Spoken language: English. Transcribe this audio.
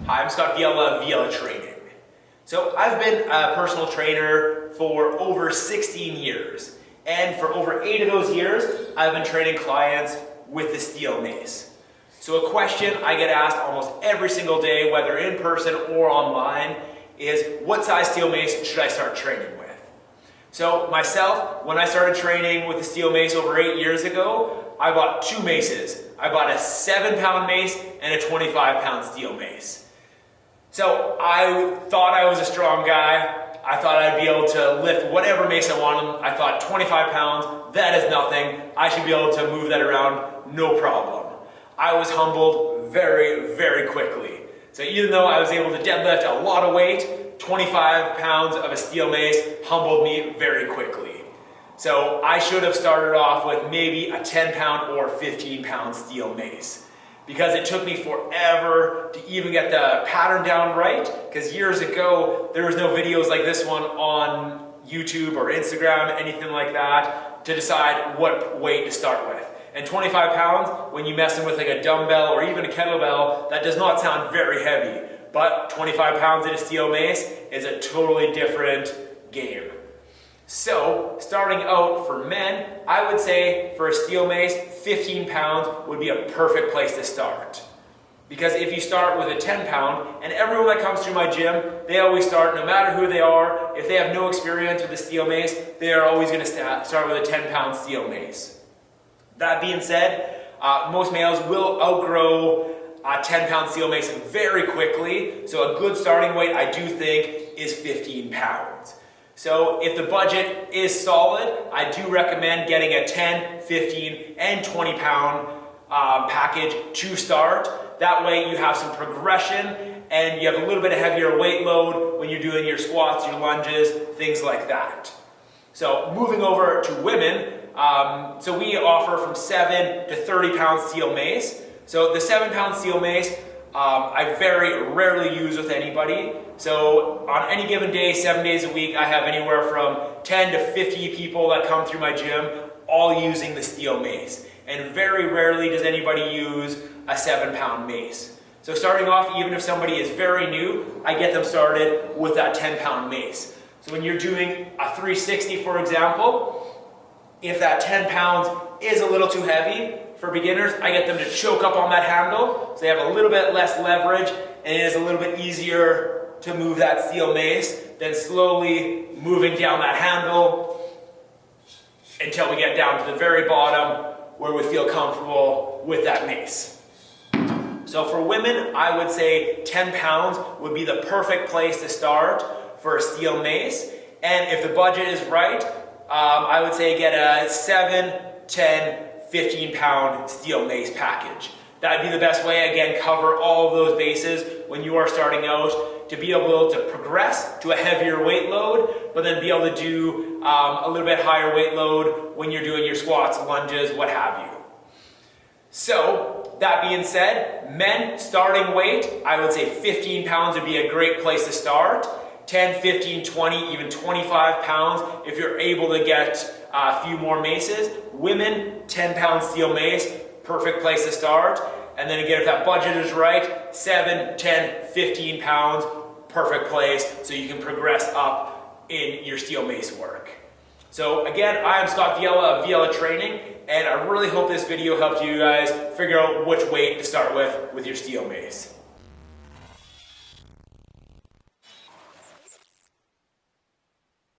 Hi, I'm Scott Viala of Viala Training. So I've been a personal trainer for over 16 years. And for over 8 of those years, I've been training clients with the steel mace. So a question I get asked almost every single day, whether in person or online, is what size steel mace should I start training with? So myself, when I started training with the steel mace over 8 years ago, I bought 2 maces. I bought a 7-pound mace and a 25-pound steel mace. So I thought I was a strong guy. I thought I'd be able to lift whatever mace I wanted. I thought 25 pounds, that is nothing. I should be able to move that around, no problem. I was humbled very, very quickly. So even though I was able to deadlift a lot of weight, 25 pounds of a steel mace humbled me very quickly. So I should have started off with maybe a 10-pound or 15-pound steel mace, because it took me forever to even get the pattern down right, because years ago there was no videos like this one on YouTube or Instagram, anything like that, to decide what weight to start with. And 25 pounds, when you're messing with like a dumbbell or even a kettlebell, that does not sound very heavy. But 25 pounds in a steel mace is a totally different game. So, starting out for men, I would say for a steel mace, 15 pounds would be a perfect place to start. Because if you start with a 10 pound, and everyone that comes through my gym, they always start, no matter who they are, if they have no experience with the steel mace, they are always going to start with a 10 pound steel mace. That being said, most males will outgrow a 10 pound steel mace very quickly, so a good starting weight I do think is 15 pounds. So if the budget is solid, I do recommend getting a 10, 15, and 20 pound package to start. That way you have some progression and you have a little bit of heavier weight load when you're doing your squats, your lunges, things like that. So moving over to women, so we offer from 7 to 30 pound steel mace. So the 7-pound steel mace, I very rarely use with anybody. So on any given day, 7 days a week, I have anywhere from 10 to 50 people that come through my gym, all using the steel mace. And very rarely does anybody use a 7-pound mace. So starting off, even if somebody is very new, I get them started with that 10-pound mace. So when you're doing a 360, for example, if that 10 pounds is a little too heavy for beginners, I get them to choke up on that handle so they have a little bit less leverage and it is a little bit easier to move that steel mace, then slowly moving down that handle until we get down to the very bottom where we feel comfortable with that mace. So for women, I would say 10 pounds would be the perfect place to start for a steel mace. And if the budget is right, I would say get a 7, 10, 15 pound steel mace package. That'd be the best way, again, cover all of those bases when you are starting out, to be able to progress to a heavier weight load, but then be able to do a little bit higher weight load when you're doing your squats, lunges, what have you. So, that being said, men starting weight, I would say 15 pounds would be a great place to start. 10, 15, 20, even 25 pounds if you're able to get a few more maces. Women, 10-pound steel mace, perfect place to start. And then again, if that budget is right, 7, 10, 15 pounds, perfect place so you can progress up in your steel mace work. So again, I am Scott Viala of Viala Training, and I really hope this video helped you guys figure out which weight to start with your steel mace.